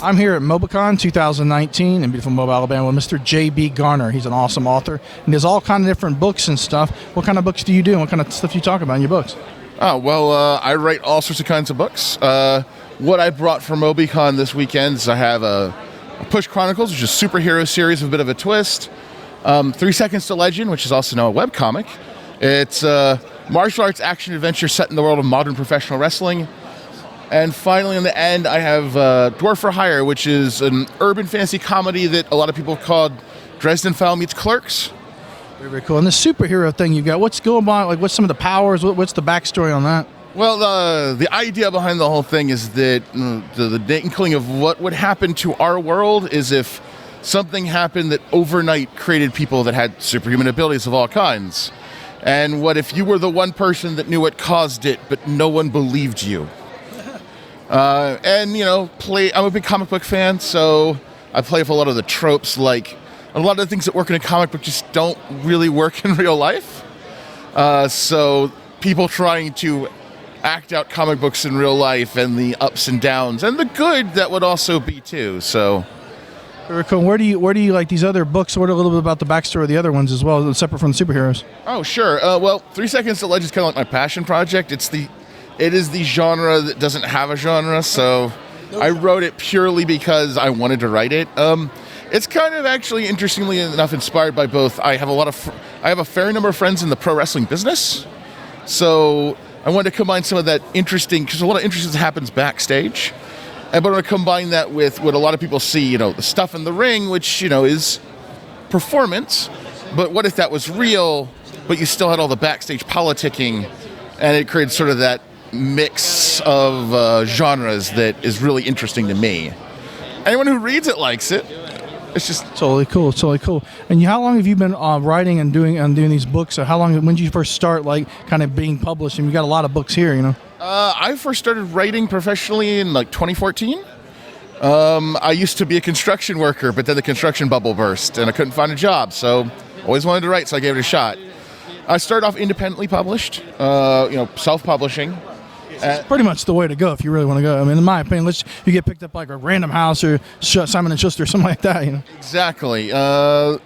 I'm here at MobiCon 2019 in beautiful Mobile, Alabama with Mr. J.B. Garner. He's an awesome author, and there's all kind of different books and stuff. What kind of books do you do, and what kind of stuff do you talk about in your books? Oh, well, I write all sorts of kinds of books. What I brought for MobiCon this weekend is I have a Push Chronicles, which is a superhero series with a bit of a twist. 3 Seconds to Legend, which is also now a webcomic. It's a martial arts action adventure set in the world of modern professional wrestling. And finally, in the end, I have Dwarf For Hire, which is an urban fantasy comedy that a lot of people have called Dresden Files meets Clerks. Very, very cool. And the superhero thing you've got, what's going on? Like, what's some of the powers? What's the backstory on that? Well, the idea behind the whole thing is that the inkling of what would happen to our world is if something happened that overnight created people that had superhuman abilities of all kinds. And what if you were the one person that knew what caused it, but no one believed you? And, you know, I'm a big comic book fan, so I play with a lot of the tropes, like a lot of the things that work in a comic book just don't really work in real life. So people trying to act out comic books in real life and the ups and downs and the good that would also be too. So very cool. Where do you like these other books? What a little bit about the backstory of the other ones as well, separate from the superheroes? Oh, sure. Well, 3 Seconds to Legend is kind of like my passion project. It is the genre that doesn't have a genre, so I wrote it purely because I wanted to write it. It's kind of actually, interestingly enough, inspired by both. I have a fair number of friends in the pro wrestling business, so I wanted to combine some of that interesting, because a lot of interesting happens backstage, but I want to combine that with what a lot of people see, you know, the stuff in the ring, which, you know, is performance, but what if that was real, but you still had all the backstage politicking, and it created sort of that mix of genres that is really interesting to me. Anyone who reads it likes it. It's just totally cool. It's totally cool. And how long have you been writing and doing these books? So how long? When did you first start, like, kind of being published? And you got a lot of books here, you know. I first started writing professionally in like 2014. I used to be a construction worker, but then the construction bubble burst, and I couldn't find a job. So always wanted to write, so I gave it a shot. I started off independently published, self-publishing. It's pretty much the way to go if you really want to go. I mean, in my opinion, you get picked up like a Random House or Simon & Schuster or something like that, you know. Exactly. The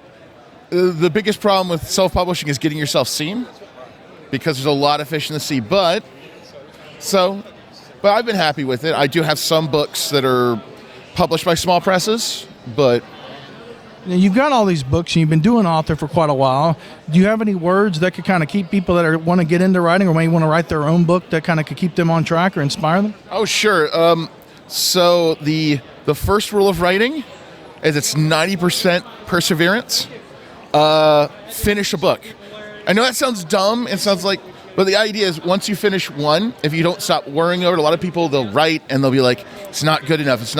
biggest problem with self-publishing is getting yourself seen, because there's a lot of fish in the sea. But I've been happy with it. I do have some books that are published by small presses, but now, you've got all these books and you've been doing author for quite a while. Do you have any words that could kind of keep people that want to get into writing or may want to write their own book that kind of could keep them on track or inspire them? Oh, sure. So the first rule of writing is it's 90% perseverance. Finish a book. I know that sounds dumb. It sounds like, but the idea is once you finish one, if you don't stop worrying over it, a lot of people, they'll write and they'll be like, it's not good enough,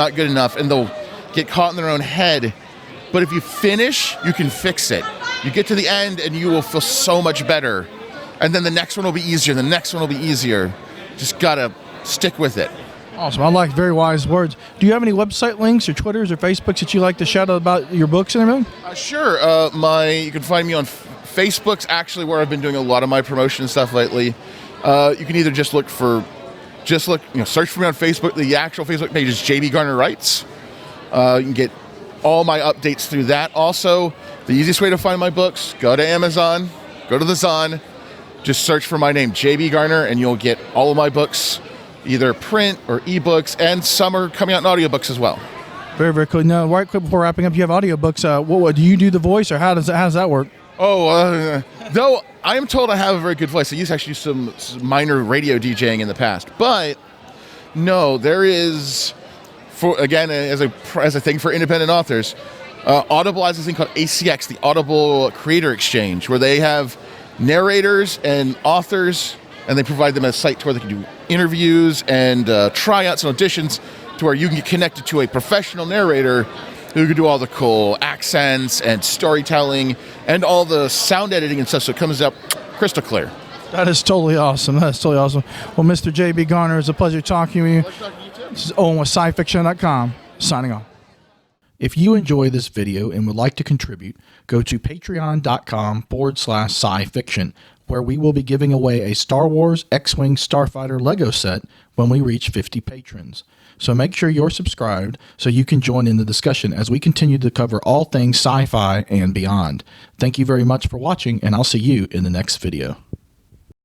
and they'll get caught in their own head. But if you finish, you can fix it. You get to the end and you will feel so much better. And then the next one will be easier, the next one will be easier. Just gotta stick with it. Awesome. I like very wise words. Do you have any website links or Twitters or Facebooks that you like to shout out about your books and everything? Sure. You can find me on Facebook's actually where I've been doing a lot of my promotion and stuff lately. You can either search for me on Facebook. The actual Facebook page is JB Garner Writes. You can get all my updates through that. Also, the easiest way to find my books, go to Amazon, go to the Zon, just search for my name, JB Garner, and you'll get all of my books, either print or ebooks, and some are coming out in audiobooks as well. Very, very cool. Now, right quick before wrapping up, you have audiobooks. What do you do the voice, or how does that work? Though I am told I have a very good voice. I used to actually do some minor radio DJing in the past, but no, there is, as a thing for independent authors, Audible has this thing called ACX, the Audible Creator Exchange, where they have narrators and authors, and they provide them a site to where they can do interviews and tryouts and auditions, to where you can get connected to a professional narrator who can do all the cool accents and storytelling and all the sound editing and stuff, so it comes up crystal clear. That is totally awesome. Well, Mr. J.B. Garner, it's a pleasure talking to you. This is Owen with SciFiction.com, signing off. If you enjoy this video and would like to contribute, go to patreon.com/SciFiction. where we will be giving away a Star Wars X-Wing Starfighter Lego set when we reach 50 patrons. So make sure you're subscribed so you can join in the discussion as we continue to cover all things sci-fi and beyond. Thank you very much for watching, and I'll see you in the next video.